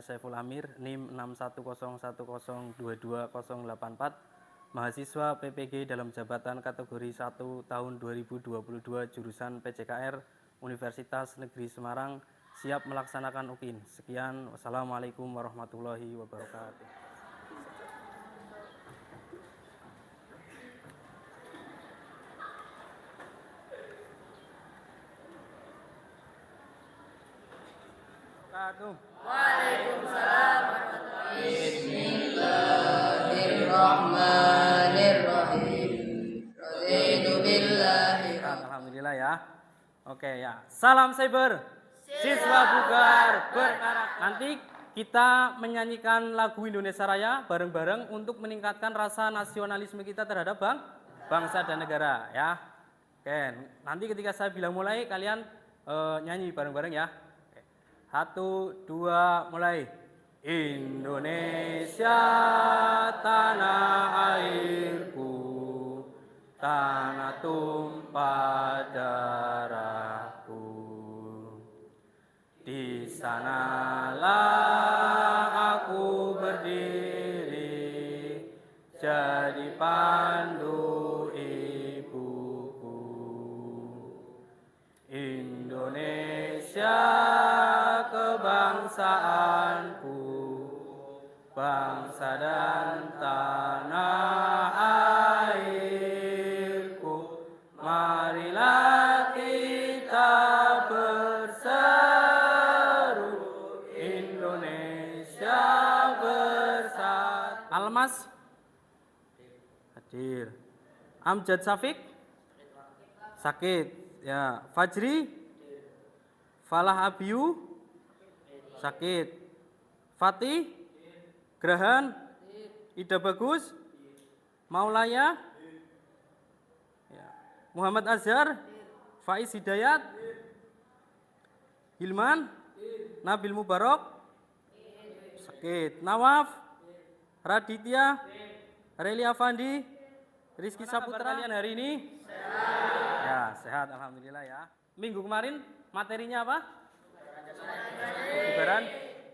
Saiful Amir, NIM 61010220084, mahasiswa PPG dalam jabatan kategori 1 tahun 2022 jurusan PJKR Universitas Negeri Semarang, siap melaksanakan UKIN. Sekian, wassalamualaikum warahmatullahi wabarakatuh. Waalaikumsalam warahmatullahi. Bismillahirrahmanirrahim. Raditu billahi. Alhamdulillah ya. Oke ya. Salam cyber. Siswa bugar berkarakter. Nanti kita menyanyikan lagu Indonesia Raya bareng-bareng untuk meningkatkan rasa nasionalisme kita terhadap bangsa dan negara ya. Oke, nanti ketika saya bilang mulai kalian nyanyi bareng-bareng ya. 1, 2, mulai. Indonesia tanah airku, tanah tumpah darahku. Di sanalah aku berdiri, jadi pandu ibuku. Indonesia kebangsaanku, bangsa dan tanah airku, marilah kita berseru, Indonesia bersatu. Almas hadir. Amjad Syafiq sakit ya. Fajri Falah Abiyu sakit. Fatih Grahan Ida Bagus Maulaya ya. Muhammad Azhar Faiz Hidayat Hilman Nabil Mubarak sakit. Nawaf Raditya Reli Afandi Rizky Saputra. Kalian hari ini ya sehat alhamdulillah ya. Minggu kemarin materinya apa? Kebugaran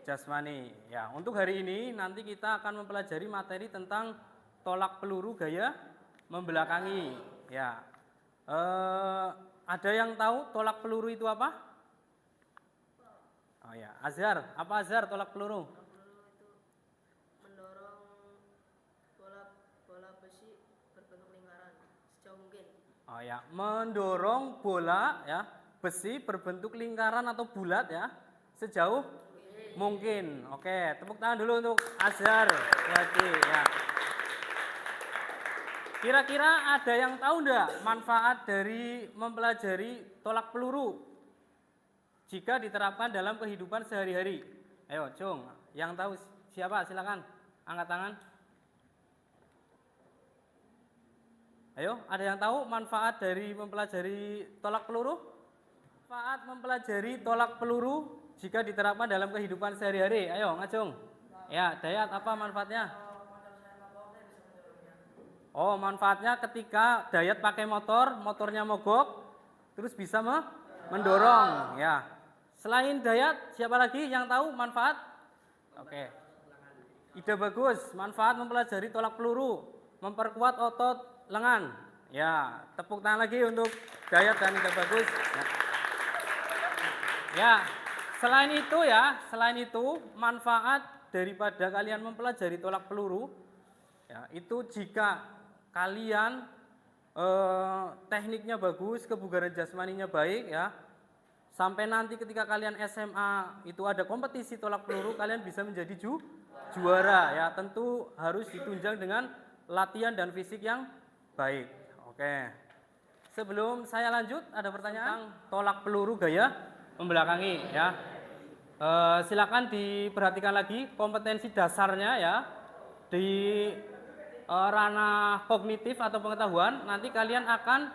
jasmani. Ya, untuk hari ini nanti kita akan mempelajari materi tentang tolak peluru gaya membelakangi. Ya, ada yang tahu tolak peluru itu apa? Oh ya, Azhar. Apa Azhar tolak peluru? Tolak peluru itu mendorong bola besi berbentuk lingkaran sejauh mungkin. Oh ya, mendorong bola ya besi berbentuk lingkaran atau bulat ya sejauh mungkin. Oke, tepuk tangan dulu untuk Azhar. Ya. Kira-kira ada yang tahu enggak manfaat dari mempelajari tolak peluru jika diterapkan dalam kehidupan sehari-hari? Ayo, Cung, yang tahu siapa? Silakan angkat tangan. Ayo, ada yang tahu manfaat dari mempelajari tolak peluru? Manfaat mempelajari tolak peluru jika diterapkan dalam kehidupan sehari-hari. Ayo, Ngacung. Ya, Dayat, apa manfaatnya? Oh, manfaatnya ketika Dayat pakai motor, motornya mogok, terus bisa mendorong. Ya. Selain Dayat, siapa lagi yang tahu manfaat? Oke. Ide bagus. Manfaat mempelajari tolak peluru, memperkuat otot lengan. Ya, tepuk tangan lagi untuk Dayat dan Ide bagus. Ya, selain itu manfaat daripada kalian mempelajari tolak peluru, ya, itu jika kalian tekniknya bagus, kebugaran jasmaninya baik, ya, sampai nanti ketika kalian SMA itu ada kompetisi tolak peluru, kalian bisa menjadi juara, ya, tentu harus ditunjang dengan latihan dan fisik yang baik. Oke. Sebelum saya lanjut, ada pertanyaan tentang tolak peluru gaya membelakangi ya. Silakan diperhatikan lagi kompetensi dasarnya ya di ranah kognitif atau pengetahuan. Nanti kalian akan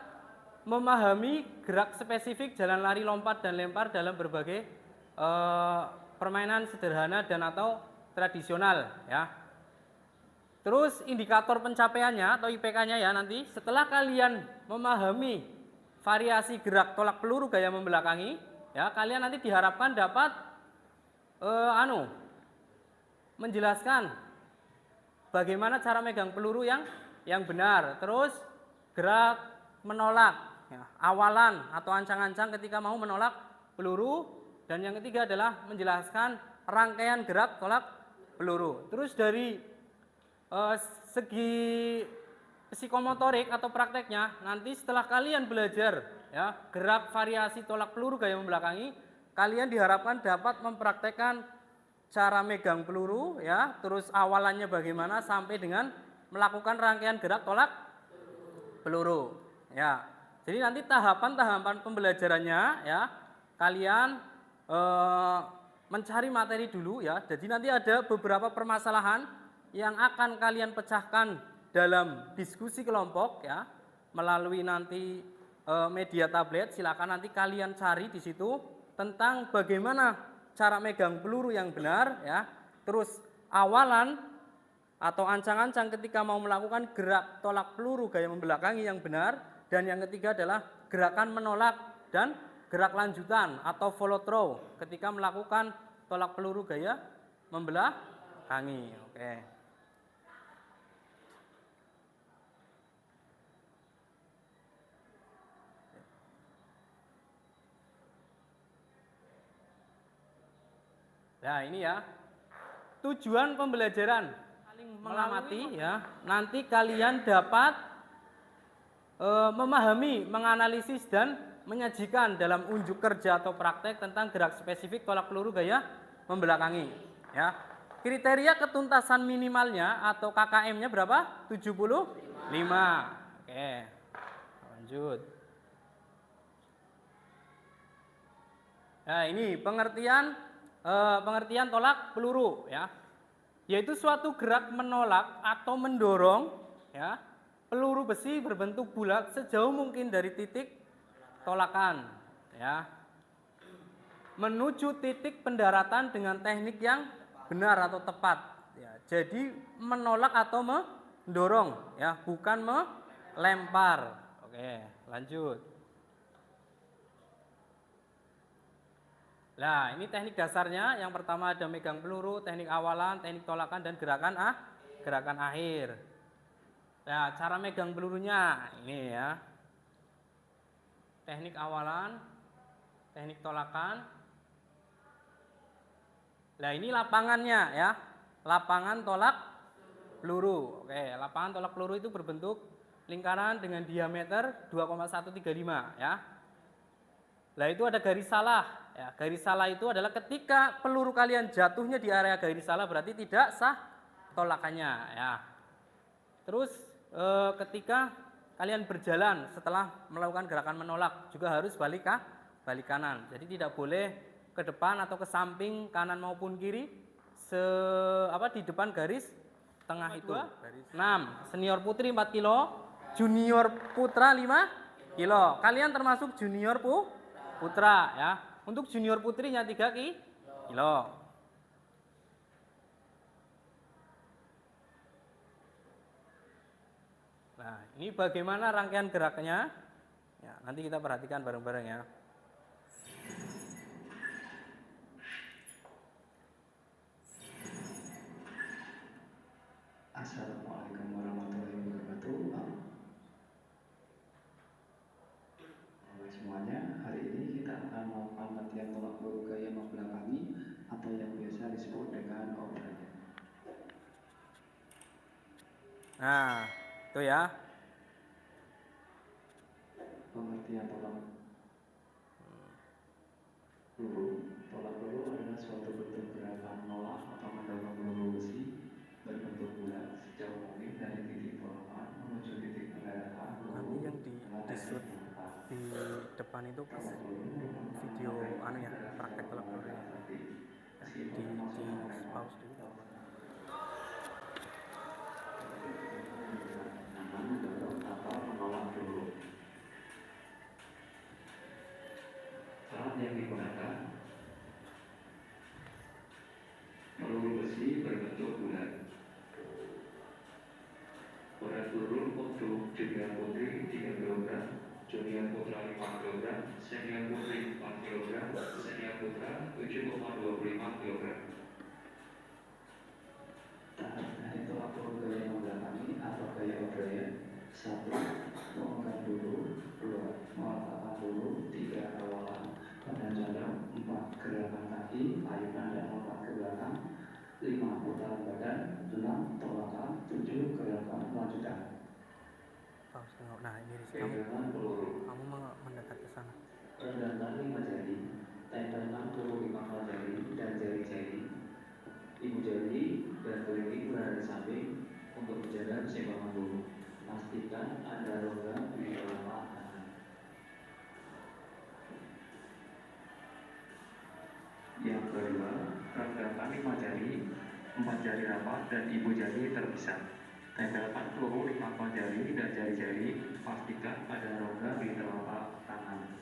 memahami gerak spesifik jalan lari, lompat dan lempar dalam berbagai permainan sederhana dan atau tradisional ya. Terus indikator pencapaiannya atau IPK-nya ya nanti setelah kalian memahami variasi gerak tolak peluru gaya membelakangi. Ya, kalian nanti diharapkan dapat menjelaskan bagaimana cara megang peluru yang benar. Terus gerak menolak, ya, awalan atau ancang-ancang ketika mau menolak peluru. Dan yang ketiga adalah menjelaskan rangkaian gerak tolak peluru. Terus dari segi psikomotorik atau prakteknya, nanti setelah kalian belajar ya gerak variasi tolak peluru gaya membelakangi, kalian diharapkan dapat mempraktekkan cara megang peluru ya, terus awalannya bagaimana sampai dengan melakukan rangkaian gerak tolak peluru ya. Jadi nanti tahapan-tahapan pembelajarannya ya, kalian mencari materi dulu ya. Jadi nanti ada beberapa permasalahan yang akan kalian pecahkan dalam diskusi kelompok ya, melalui nanti media tablet. Silakan nanti kalian cari di situ tentang bagaimana cara megang peluru yang benar ya. Terus awalan atau ancang-ancang ketika mau melakukan gerak tolak peluru gaya membelakangi yang benar. Dan yang ketiga adalah gerakan menolak dan gerak lanjutan atau follow through ketika melakukan tolak peluru gaya membelakangi. Oke. Nah ini ya, tujuan pembelajaran saling mengamati ya, nanti kalian dapat memahami, menganalisis dan menyajikan dalam unjuk kerja atau praktek tentang gerak spesifik tolak peluru gaya membelakangi ya. Kriteria ketuntasan minimalnya atau KKM-nya berapa? 75. Oke, lanjut. Nah ini pengertian tolak peluru ya, yaitu suatu gerak menolak atau mendorong ya peluru besi berbentuk bulat sejauh mungkin dari titik tolakan ya menuju titik pendaratan dengan teknik yang benar atau tepat ya. Jadi menolak atau mendorong ya, bukan melempar. Oke, lanjut. Nah, ini teknik dasarnya. Yang pertama ada megang peluru, teknik awalan, teknik tolakan, dan gerakan akhir. Nah, cara megang pelurunya ini ya. Teknik awalan, teknik tolakan. Nah, ini lapangannya ya. Lapangan tolak peluru. Oke, lapangan tolak peluru itu berbentuk lingkaran dengan diameter 2,135 ya. Nah, itu ada garis salah. Ya, garis salah itu adalah ketika peluru kalian jatuhnya di area garis salah berarti tidak sah tolakannya ya. Terus ketika kalian berjalan setelah melakukan gerakan menolak juga harus balik kanan. Jadi tidak boleh ke depan atau ke samping kanan maupun kiri di depan garis tengah itu. 6. Senior putri 4 kilo, junior putra 5 kilo. Kalian termasuk junior putra ya. Untuk junior putrinya 3 kilo. Nah, ini bagaimana rangkaian geraknya? Ya, nanti kita perhatikan bareng-bareng ya. Assalamualaikum warahmatullahi wabarakatuh. Semuanya, hari ini kita akan melakukan latihan tolak peluru gaya membelakangi atau yang biasa disebut dengan obraya. Nah, itu ya. Pengertian tolak peluru. Tolak peluru adalah suatu bentuk gerakan menolak atau mendorong peluru besi berbentuk bulat sejauh mungkin dari titik tolakan menuju titik pendaratan peluru. Nanti yang di shoot di depan itu pas video praktek tolak peluru ya. Di pause dulu. Alat yang digunakan peluru besi berbentuk bulat. Berat peluru untuk junior putri 3 kg, junior putra 5 kg, senior putri 4 kg, senior putra 7,25 kg. derajat. 1. Mengangkat dulu. 2. Meletakkan dulu. 3. Awalan badan condong. 4. Gerakan kaki, ayunan dan lompat ke belakang. 5. Putaran badan. 6. Tolakan. 7. Gerakan lanjutan. Nah, ini Riz, Pegangan peluru. kamu mendekat ke sana. Rendahkan 5 jari. Tempelkan peluru di pangkal jari dan jari-jari. Ibu jari dan kelingking berada di samping untuk menjaga keseimbangan peluru. Pastikan ada rongga di telapak tangan. Yang kedua, rendahkan 5 jari, 4 jari rapat dan ibu jari terpisah. Tempelkan peluru di pangkal jari dan jari-jari. Pastikan ada rongga di telapak tangan.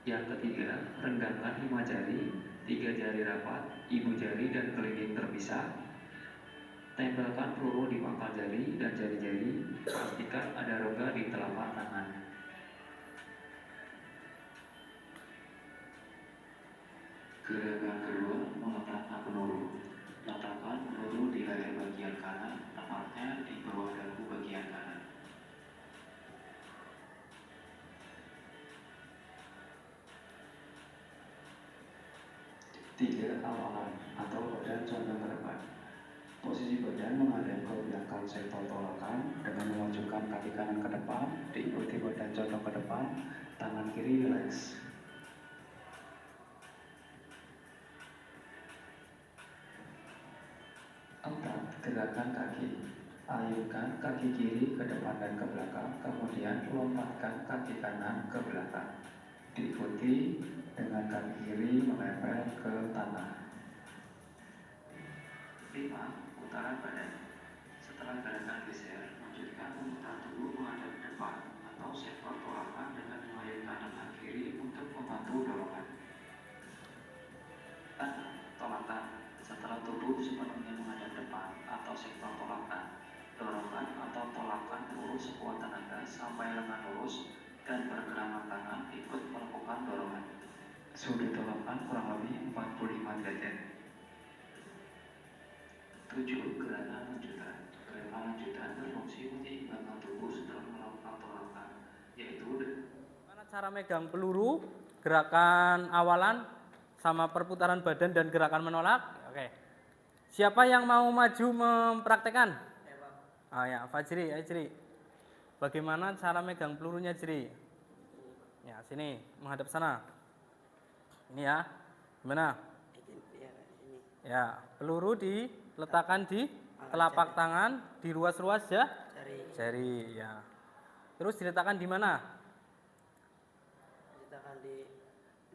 Yang ketiga, renggangkan 5 jari, 3 jari rapat, ibu jari dan kelingking terpisah. Tempelkan peluru di pangkal jari dan jari-jari. Pastikan ada rongga di telapak tangan. Gerakan kedua, meletakkan peluru. Letakkan peluru di leher bagian kanan, tepatnya di bawah dagu bagian kanan. 3. Awalan atau badan condong ke depan. Posisi badan menghadap ke belakang sektor tolakan dengan memajukan kaki kanan ke depan, diikuti badan condong ke depan, tangan kiri rileks. 4. Gerakan kaki. Ayunkan kaki kiri ke depan dan ke belakang, kemudian lompatkan kaki kanan ke belakang. Diikuti dengan kaki kiri menempel ke tanah. 5. Putaran badan. Setelah gerakan geser, lanjutkan memutar tubuh menghadap ke depan atau sektor tolakan dengan mengayunkan tangan kiri untuk membantu dorongan. 6. Tolakan. Setelah tubuh sepenuhnya menghadap depan atau sektor tolakan, dorongan atau tolakan peluru sekuat tenaga sampai lengan lurus dan pergelangan tangan ikut melakukan dorongan. Sudut tolakan kurang lebih 45 derajat. 7. Gerakan lanjutan. Gerakan lanjutan berfungsi menyeimbangkan tubuh setelah melakukan tolakan, yaitu Mana cara megang peluru, gerakan awalan, sama perputaran badan dan gerakan menolak? Oke. Siapa yang mau maju mempraktekkan? Ah ya, Fajri, ayo Jri. Bagaimana cara megang pelurunya Jri? Ya, sini, menghadap sana. Ini ya. Gimana? Ya, peluru diletakkan di telapak tangan, di ruas-ruas ya? Jari, ya. Terus diletakkan di mana? Diletakkan di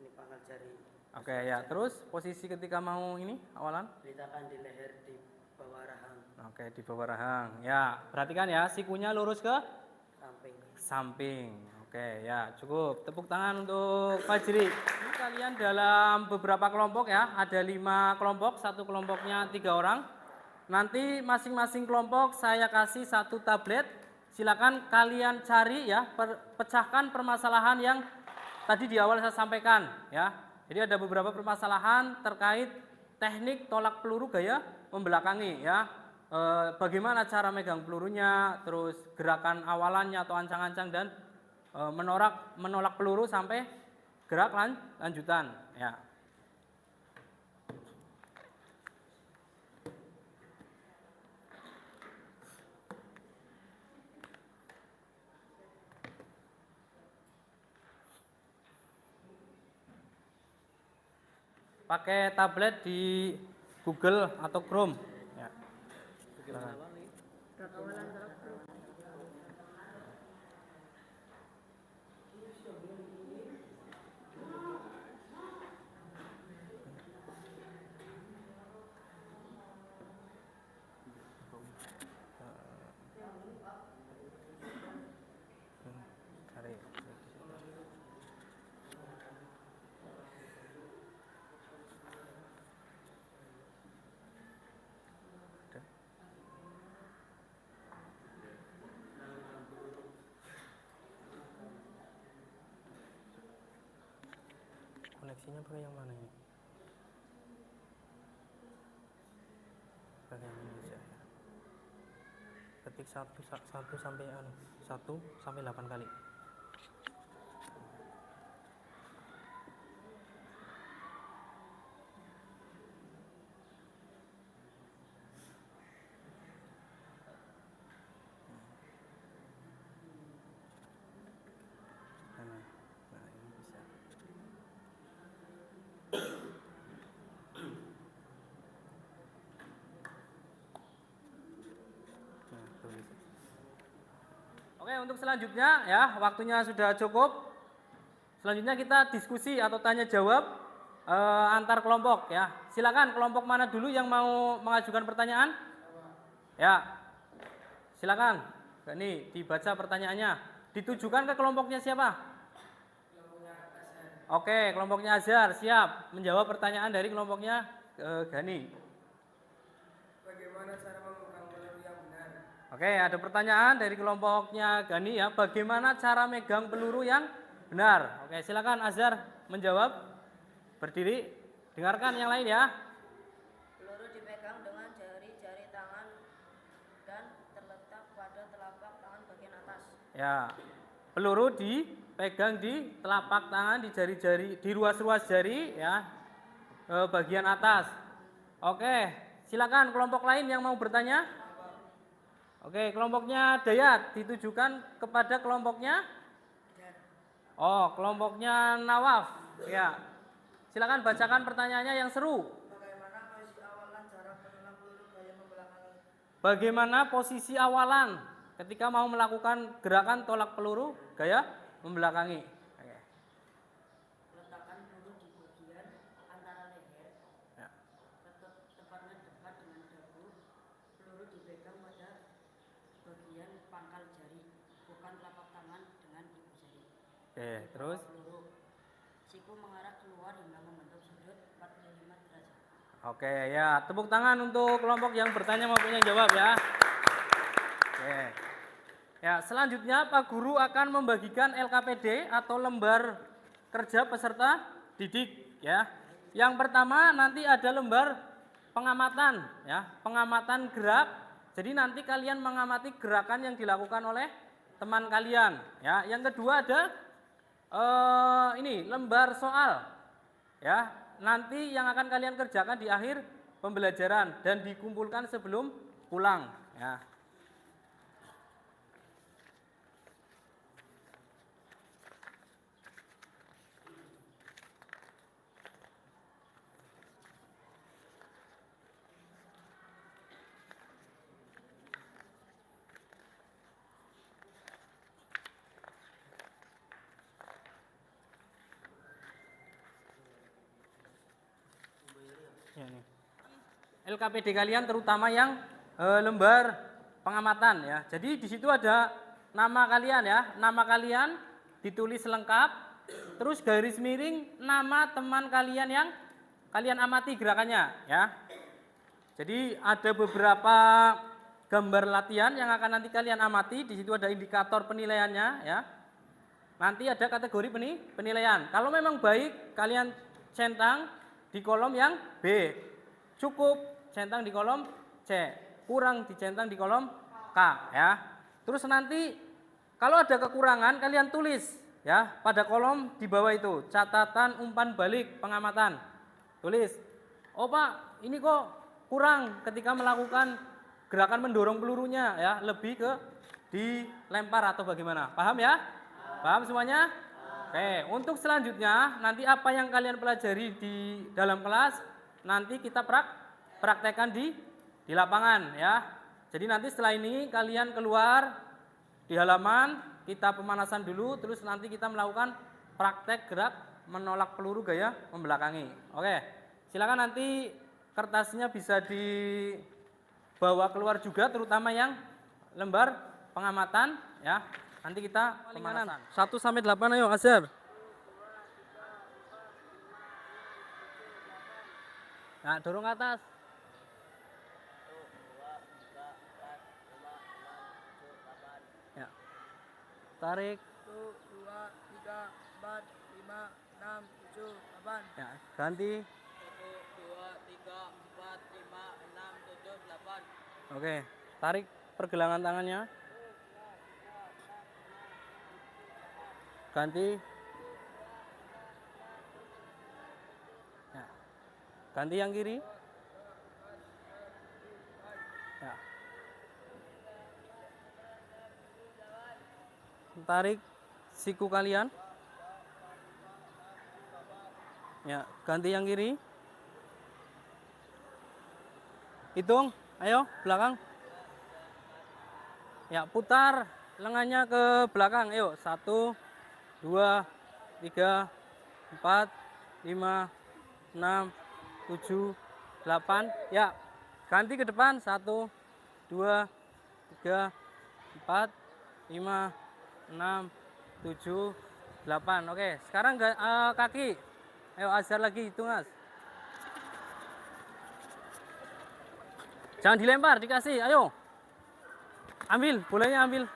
ini pangkal jari. Oke, ya. Terus posisi ketika mau ini awalan? Diletakkan di leher di bawah rahang Oke, di bawah rahang. Ya, perhatikan ya, sikunya lurus ke samping. samping. Oke, ya, cukup. Tepuk tangan untuk Fajri. Ini kalian dalam beberapa kelompok ya, ada 5 kelompok, satu kelompoknya 3 orang. Nanti masing-masing kelompok saya kasih 1 tablet. Silakan kalian cari ya, pecahkan permasalahan yang tadi di awal saya sampaikan ya. Jadi ada beberapa permasalahan terkait teknik tolak peluru gaya membelakangi ya. Bagaimana cara megang pelurunya, terus gerakan awalannya atau ancang-ancang dan menolak peluru sampai gerak lanjutan ya. Pakai tablet di Google atau Chrome ya. Silakan. Awalan gerak peluru. Cari. Posisinya pakai yang mana ini? Pakai yang ini saja ya. Ketik 1 sampai 8 kali. Nah, ini bisa. Nah, tulis. Oke, untuk selanjutnya ya, waktunya sudah cukup. Selanjutnya kita diskusi atau tanya jawab antar kelompok ya. Silakan kelompok mana dulu yang mau mengajukan pertanyaan? Ya. Silakan. Ini dibaca pertanyaannya. Ditujukan ke kelompoknya siapa? Oke, kelompoknya Azhar siap menjawab pertanyaan dari kelompoknya Gani. Bagaimana cara memegang peluru yang benar? Oke, ada pertanyaan dari kelompoknya Gani ya. Bagaimana cara megang peluru yang benar? Oke, silakan Azhar menjawab. Berdiri, dengarkan yang lain ya. Peluru dipegang dengan jari-jari tangan dan terletak pada telapak tangan bagian atas. Ya, peluru dipegang di telapak tangan, di jari-jari, di ruas-ruas jari ya, bagian atas. Oke, silakan kelompok lain yang mau bertanya. Oke, kelompoknya Dayat ditujukan kepada kelompoknya. Oh, kelompoknya Nawaf. Ya, silakan bacakan pertanyaannya yang seru. Bagaimana posisi awalan ketika mau melakukan gerakan tolak peluru gaya membelakangi? Oke. Letakkan peluru di bagian antara leher. Ya. Tepatnya dekat dengan dagu. Peluru dipegang pada bagian pangkal jari, bukan telapak tangan dengan ibu jari. Oke, terus? Peluru. Siku mengarah keluar hingga membentuk sudut 45 derajat. Oke, ya, tepuk tangan untuk kelompok yang bertanya maupun yang jawab ya. Oke. Ya, selanjutnya Pak Guru akan membagikan LKPD atau lembar kerja peserta didik ya. Yang pertama nanti ada lembar pengamatan ya, pengamatan gerak. Jadi nanti kalian mengamati gerakan yang dilakukan oleh teman kalian ya. Yang kedua ada ini lembar soal ya. Nanti yang akan kalian kerjakan di akhir pembelajaran dan dikumpulkan sebelum pulang ya. Ya, nih. LKPD kalian terutama yang lembar pengamatan ya. Jadi di situ ada nama kalian ya, nama kalian ditulis lengkap, terus garis miring nama teman kalian yang kalian amati gerakannya ya. Jadi ada beberapa gambar latihan yang akan nanti kalian amati, di situ ada indikator penilaiannya ya. Nanti ada kategori penilaian. Kalau memang baik kalian centang di kolom yang B, cukup centang di kolom C, kurang dicentang di kolom K ya. Terus nanti kalau ada kekurangan kalian tulis ya pada kolom di bawah itu catatan umpan balik pengamatan. Tulis, oh Pak ini kok kurang ketika melakukan gerakan mendorong pelurunya ya, lebih ke dilempar atau bagaimana, paham ya? Paham semuanya? Oke, untuk selanjutnya nanti apa yang kalian pelajari di dalam kelas nanti kita praktekkan di lapangan ya. Jadi nanti setelah ini kalian keluar di halaman, kita pemanasan dulu, terus nanti kita melakukan praktek gerak menolak peluru gaya membelakangi. Oke, silakan nanti kertasnya bisa dibawa keluar juga, terutama yang lembar pengamatan ya. Nanti kita pemanasan 1 sampai 8 ayo Azhar. Nah, dorong ke atas. 1, 2, 3, 4, 5, 6, 7, 8. Ya. Tarik. 1, 2, 3, 4, 5, 6, 7, 8. Ya, ganti. 1, 2, 3, 4, 5, 6, 7, 8. Oke, tarik pergelangan tangannya. Ganti. Ya. Ganti yang kiri. Ya. Tarik siku kalian. Ya, ganti yang kiri. Hitung, ayo belakang. Ya, putar lengannya ke belakang. Ayo, 1, 2, 3, 4, 5, 6, 7, 8. Ya, ganti ke depan. 1, 2, 3, 4, 5, 6, 7, 8. Oke, sekarang kaki. Ayo ajar lagi, hitung Mas. Jangan dilempar, dikasih. Ayo. Ambil, bolanya ambil.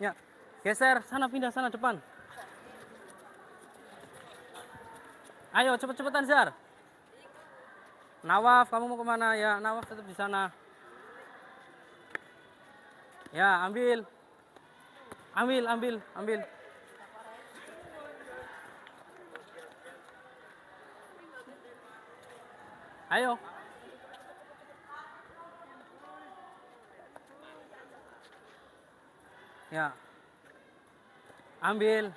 Ya. Geser, sana pindah sana depan. Ayo cepet-cepetan Zar. Nawaf, kamu mau kemana? Ya, Nawaf tetap di sana. Ya, ambil. Ambil. Ayo. Ya. Ambil.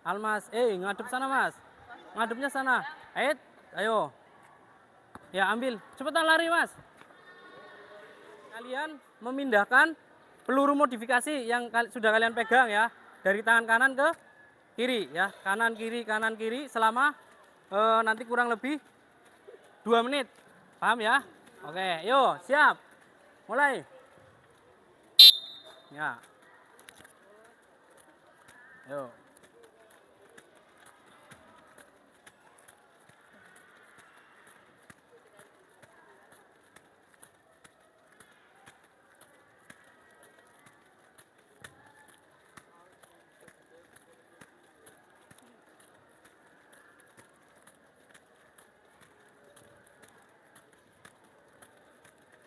Almas, ngadep sana Mas. Ngadepnya sana. Ayo. Ya, ambil. Cepetan lari Mas. Kalian memindahkan peluru modifikasi yang sudah kalian pegang ya. Dari tangan kanan ke kiri ya. Kanan kiri selama nanti kurang lebih 2 menit. Paham ya? Oke, yuk, siap. Mulai. Ya. Yuk.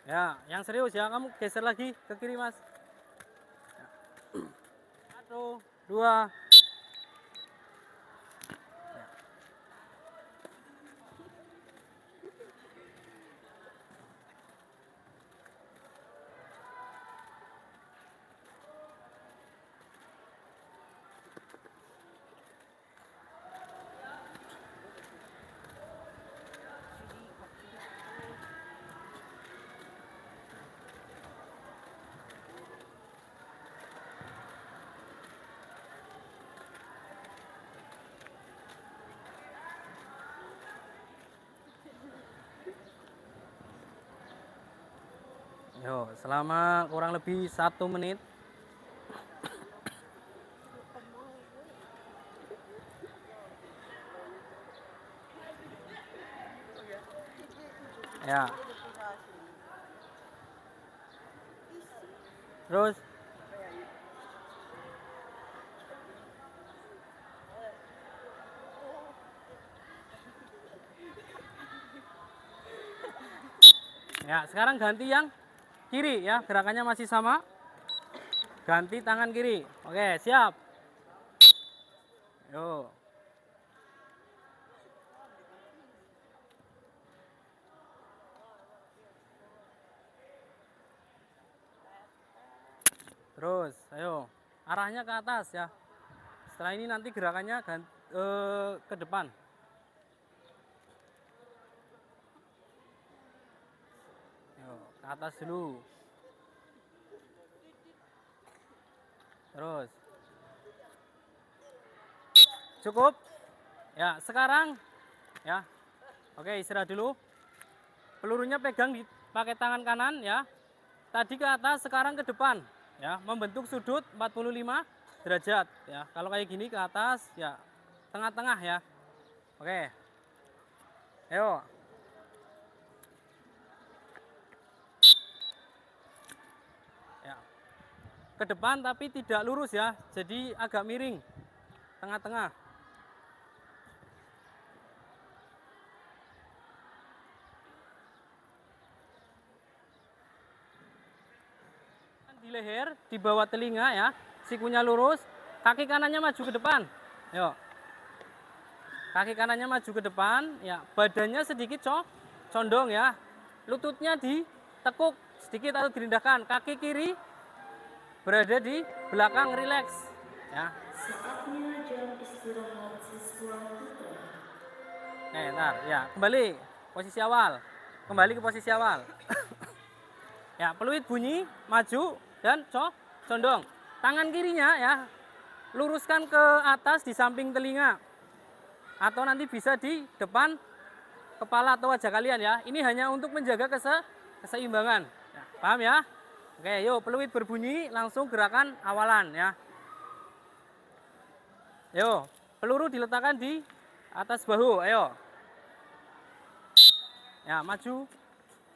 Ya, yang serius ya, kamu geser lagi ke kiri Mas. 1, 2. Yo, selama kurang lebih 1 menit. Ya. Terus. Ya, sekarang ganti yang kiri ya, gerakannya masih sama. Ganti tangan kiri. Oke, siap. Yo. Terus, ayo. Arahnya ke atas ya. Setelah ini nanti gerakannya ke depan. Yo, ke atas dulu. Terus. Cukup? Ya, sekarang ya. Oke, istirahat dulu. Pelurunya pegang pakai tangan kanan ya. Tadi ke atas, sekarang ke depan ya, membentuk sudut 45 derajat ya. Kalau kayak gini ke atas ya, tengah-tengah ya. Oke. Ayo. Ya. Ke depan tapi tidak lurus ya. Jadi agak miring. Tengah-tengah. leher, di bawah telinga ya. Sikunya lurus, kaki kanannya maju ke depan. Yuk. Kaki kanannya maju ke depan, ya. Badannya sedikit condong ya. Lututnya ditekuk sedikit atau direndahkan. Kaki kiri berada di belakang, rileks ya. Saatnya jam istirahat siswa putra. Ntar ya, kembali posisi awal. Kembali ke posisi awal. Ya, peluit bunyi, maju dan condong. Tangan kirinya ya luruskan ke atas di samping telinga. Atau nanti bisa di depan kepala atau wajah kalian ya. Ini hanya untuk menjaga keseimbangan. Ya, paham ya? Oke, yuk peluit berbunyi, langsung gerakan awalan ya. Yuk, peluru diletakkan di atas bahu, ayo. Ya, maju.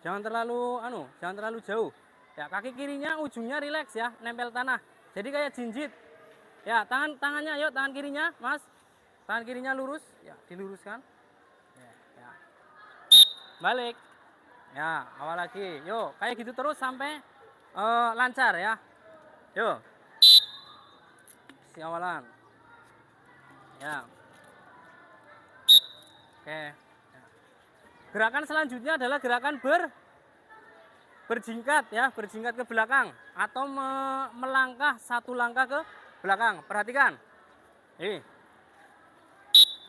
Jangan terlalu jauh. Ya, kaki kirinya ujungnya rileks ya, nempel tanah. Jadi kayak jinjit. Ya, tangannya, yuk tangan kirinya, Mas. Tangan kirinya lurus, ya, diluruskan. Ya. Balik. Ya, awal lagi. Yuk, kayak gitu terus sampai lancar ya. Yuk. Si awalan. Ya. Oke. Gerakan selanjutnya adalah gerakan berjingkat ya, berjingkat ke belakang atau melangkah satu langkah ke belakang. Perhatikan.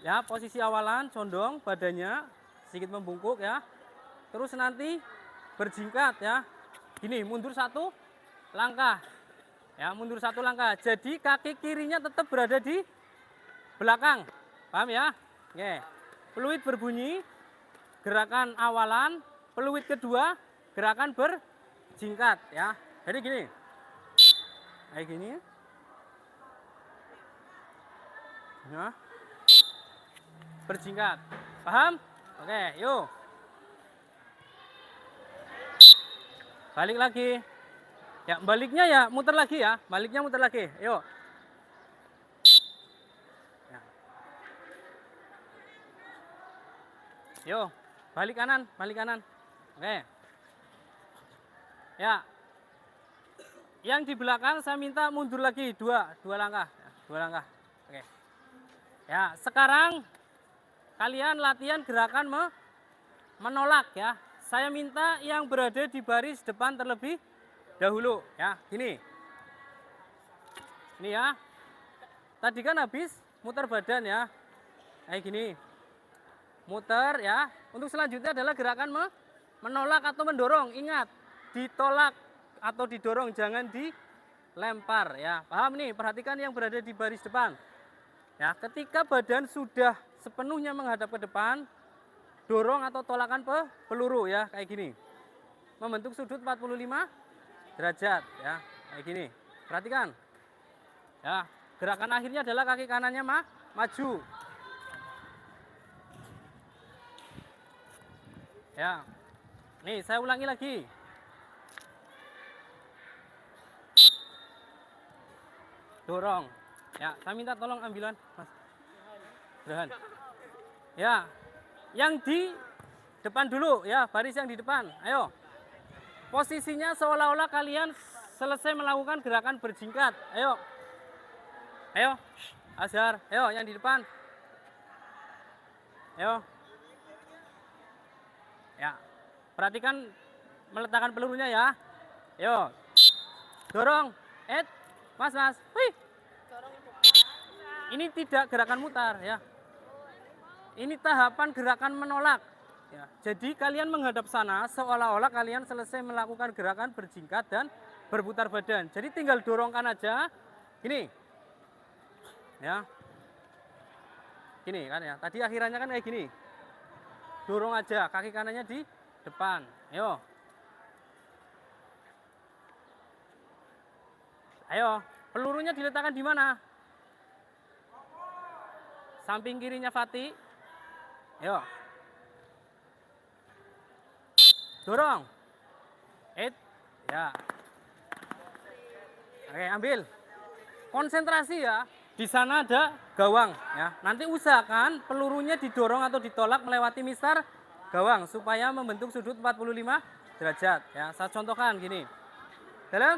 Ya, posisi awalan condong badannya sedikit membungkuk ya. Terus nanti berjingkat ya. Gini, mundur satu langkah. Ya, mundur satu langkah. Jadi kaki kirinya tetap berada di belakang. Paham ya? Oke. Peluit berbunyi, gerakan awalan, peluit kedua, gerakan berjingkat ya. Jadi gini. Kayak gini. Ya. Berjingkat. Paham? Oke, yuk. Balik lagi. Ya, baliknya ya muter lagi ya. Baliknya muter lagi. Yuk. Ya. Yuk, balik kanan, balik kanan. Oke. Ya. Yang di belakang saya minta mundur lagi dua langkah, ya, 2 langkah. Oke. Ya, sekarang kalian latihan gerakan menolak ya. Saya minta yang berada di baris depan terlebih dahulu ya. Gini. Ini ya. Tadi kan habis muter badan ya. Kayak gini. Muter ya. Untuk selanjutnya adalah gerakan menolak atau mendorong. Ingat, ditolak atau didorong, jangan dilempar ya. Paham nih? Perhatikan yang berada di baris depan. Ya, ketika badan sudah sepenuhnya menghadap ke depan, dorong atau tolakan peluru ya, kayak gini. Membentuk sudut 45 derajat ya, kayak gini. Perhatikan. Ya, gerakan akhirnya adalah kaki kanannya maju. Ya. Nih, saya ulangi lagi. Dorong. Ya, saya minta tolong ambilan, Mas. Berhan. Ya. Yang di depan dulu ya, baris yang di depan. Ayo. Posisinya seolah-olah kalian selesai melakukan gerakan berjingkat. Ayo. Ayo. Azhar, ayo yang di depan. Ayo. Ya. Perhatikan meletakkan pelurunya ya. Ayo. Dorong. Mas. Wih. Ini tidak gerakan mutar ya. Ini tahapan gerakan menolak. Ya, jadi kalian menghadap sana seolah-olah kalian selesai melakukan gerakan berjingkat dan berputar badan. Jadi tinggal dorongkan aja. Gini. Ya. Gini kan ya. Tadi akhirannya kan kayak gini. Dorong aja, kaki kanannya di depan. Ayo, pelurunya diletakkan di mana? Samping kirinya Fatih. Ayo. Dorong. Ya. Oke, ambil. Konsentrasi ya. Di sana ada gawang ya. Nanti usahakan pelurunya didorong atau ditolak melewati mistar gawang supaya membentuk sudut 45 derajat ya. Saya contohkan gini. Dalam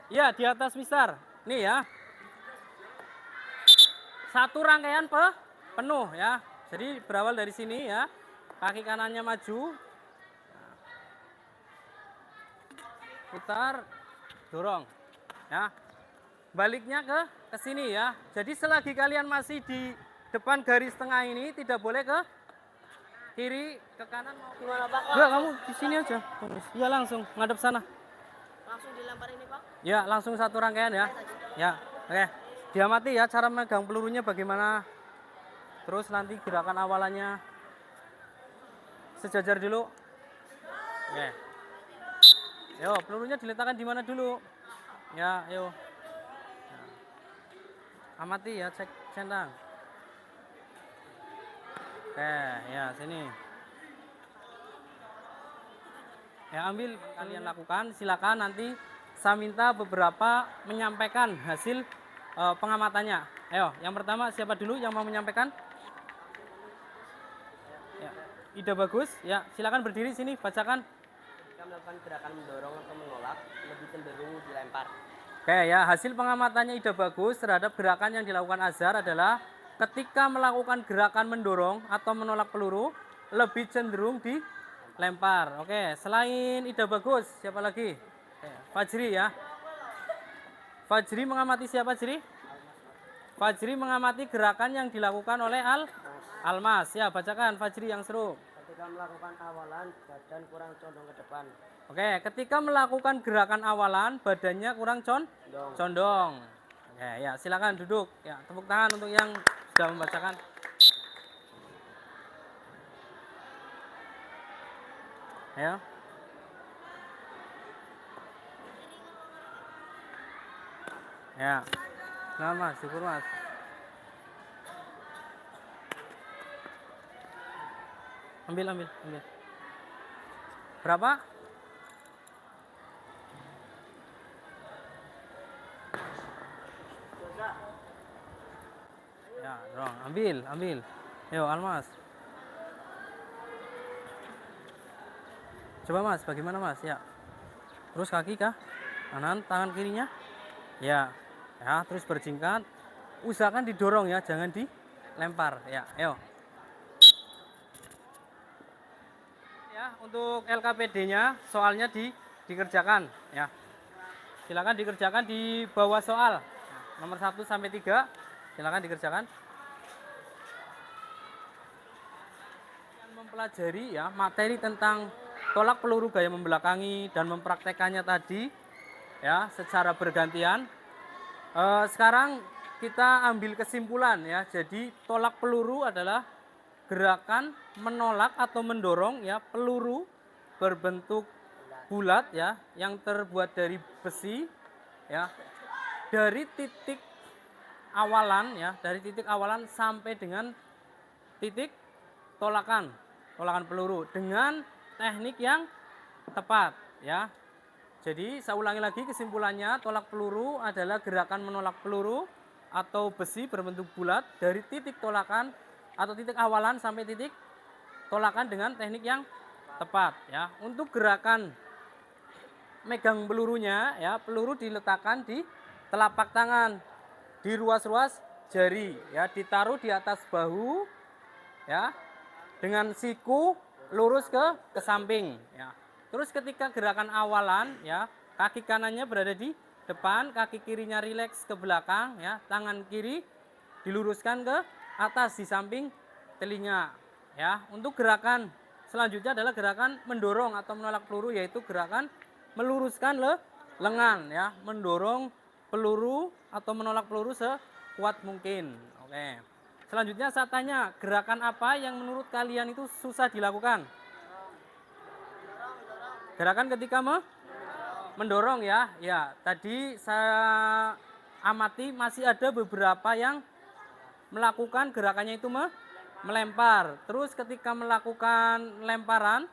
Ya, di atas mister. Nih ya. Satu rangkaian penuh ya. Jadi berawal dari sini ya. Kaki kanannya maju. Putar, dorong. Ya. Baliknya ke sini ya. Jadi selagi kalian masih di depan garis tengah ini tidak boleh ke kiri, ke kanan mau Gimana Pak? enggak, kamu di sini aja. Iya, langsung ngadep sana. Langsung dilempar ini Pak? Ya, langsung satu rangkaian ya. Ya, oke. Diamati ya cara megang pelurunya bagaimana. Terus nanti gerakan awalannya sejajar dulu. Oke. Yo, pelurunya diletakkan di mana dulu? Ya, yo. Amati ya, cek centang. Oke, ya sini. Ya, ambil kalian lakukan. Silakan nanti saya minta beberapa menyampaikan hasil pengamatannya. Ayo, yang pertama siapa dulu yang mau menyampaikan? Ya, ide bagus. Ya, silakan berdiri sini, bacakan. Jika melakukan gerakan mendorong atau menolak, lebih cenderung dilempar. Oke ya, hasil pengamatannya ide bagus terhadap gerakan yang dilakukan Azhar adalah ketika melakukan gerakan mendorong atau menolak peluru, lebih cenderung dilempar. Oke, selain ide bagus, siapa lagi? Oke, Fajri ya. Fajri mengamati siapa, Fajri? Fajri mengamati gerakan yang dilakukan oleh Almas. Ya, bacakan Fajri yang seru. Ketika melakukan awalan, badan kurang condong ke depan. Oke, ketika melakukan gerakan awalan, badannya kurang condong. Oke, ya silakan duduk. Ya, tepuk tangan untuk yang sudah membacakan. Ya. Ya. Nah, Mas, syukur Mas. Ambil. Berapa? Ya, dorong. Ambil. Yo, Almas. Coba Mas, bagaimana Mas? Ya. Terus kaki kah? Kanan, tangan kirinya? Ya. Ya, terus berjingkat. Usahakan didorong ya, jangan dilempar. Ya, ayo. Ya, untuk LKPD-nya soalnya dikerjakan ya. Silakan dikerjakan di bawah soal. Nomor 1 sampai 3. Silakan dikerjakan. Yang mempelajari ya materi tentang tolak peluru gaya membelakangi dan mempraktekannya tadi ya secara bergantian. Sekarang kita ambil kesimpulan ya. Jadi tolak peluru adalah gerakan menolak atau mendorong ya peluru berbentuk bulat ya yang terbuat dari besi ya dari titik awalan sampai dengan titik tolakan peluru dengan teknik yang tepat ya. Jadi saya ulangi lagi kesimpulannya, tolak peluru adalah gerakan menolak peluru atau besi berbentuk bulat dari titik tolakan atau titik awalan sampai titik tolakan dengan teknik yang tepat ya. Untuk gerakan megang pelurunya ya, peluru diletakkan di telapak tangan, di ruas-ruas jari ya, ditaruh di atas bahu ya, dengan siku lurus ke samping ya. Terus ketika gerakan awalan ya, kaki kanannya berada di depan, kaki kirinya rileks ke belakang ya, tangan kiri diluruskan ke atas di samping telinga ya. Untuk gerakan selanjutnya adalah gerakan mendorong atau menolak peluru, yaitu gerakan meluruskan lengan ya, mendorong peluru atau menolak peluru sekuat mungkin. Oke. Selanjutnya saya tanya, gerakan apa yang menurut kalian itu susah dilakukan? Gerakan ketika mendorong ya. Ya, tadi saya amati masih ada beberapa yang melakukan gerakannya itu melempar. Terus ketika melakukan lemparan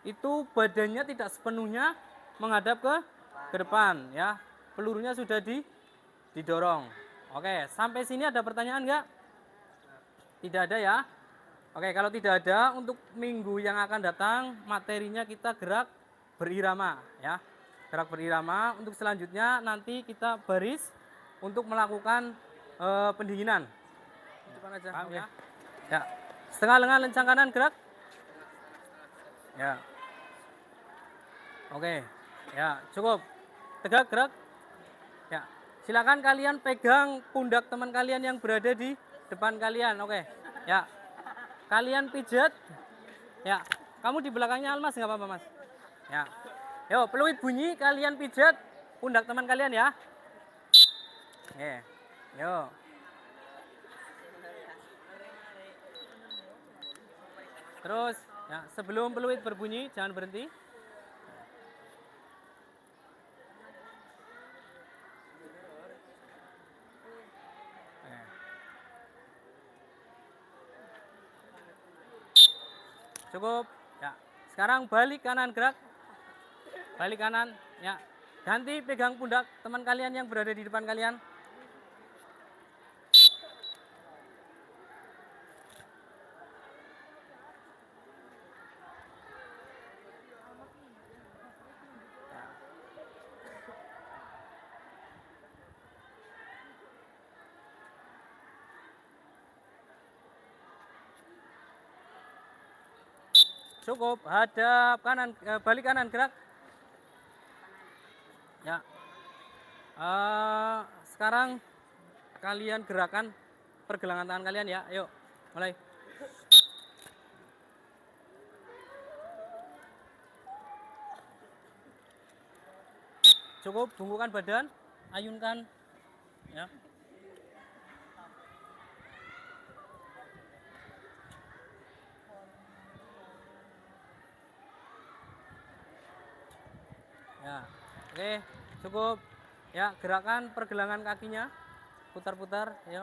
itu badannya tidak sepenuhnya menghadap ke depan ya. Pelurunya sudah didorong. Oke, sampai sini ada pertanyaan enggak? Tidak ada ya. Oke, kalau tidak ada, untuk minggu yang akan datang materinya kita gerak berirama ya. gerak berirama. Untuk selanjutnya nanti kita baris untuk melakukan pendinginan. Cepat aja. Paham ya? Ya. Setengah lengan lencang kanan gerak. Ya. Oke. Ya, cukup. Tegak gerak. Ya. Silakan kalian pegang pundak teman kalian yang berada di depan kalian. Oke. Ya. Kalian pijat. Ya. Kamu di belakangnya Almas nggak apa-apa, Mas. Ya. Yo, peluit bunyi, kalian pijat pundak teman kalian ya. Oke. Yo. Terus, ya, sebelum peluit berbunyi jangan berhenti. Cukup. Ya. Sekarang balik kanan gerak. Balik kanan, ya. Ganti pegang pundak teman kalian yang berada di depan kalian. Cukup, hadap kanan, balik kanan gerak. Ya. Sekarang kalian gerakan pergelangan tangan kalian ya. Yuk, mulai. Cukup, bungkukan badan, ayunkan. Ya. Ya, oke, cukup. Ya, gerakan pergelangan kakinya, putar-putar, ya.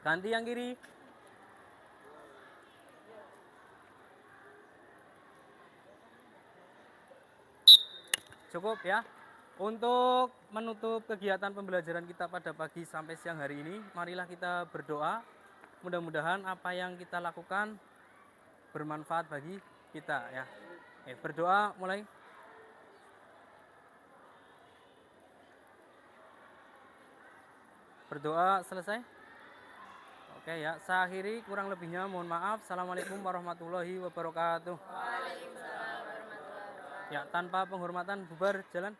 Ganti yang kiri. Cukup ya. Untuk menutup kegiatan pembelajaran kita pada pagi sampai siang hari ini, marilah kita berdoa. Mudah-mudahan apa yang kita lakukan bermanfaat bagi kita ya. Berdoa mulai. Berdoa selesai. Oke ya, saya akhiri, kurang lebihnya mohon maaf. Assalamualaikum warahmatullahi wabarakatuh. Ya, tanpa penghormatan bubar jalan.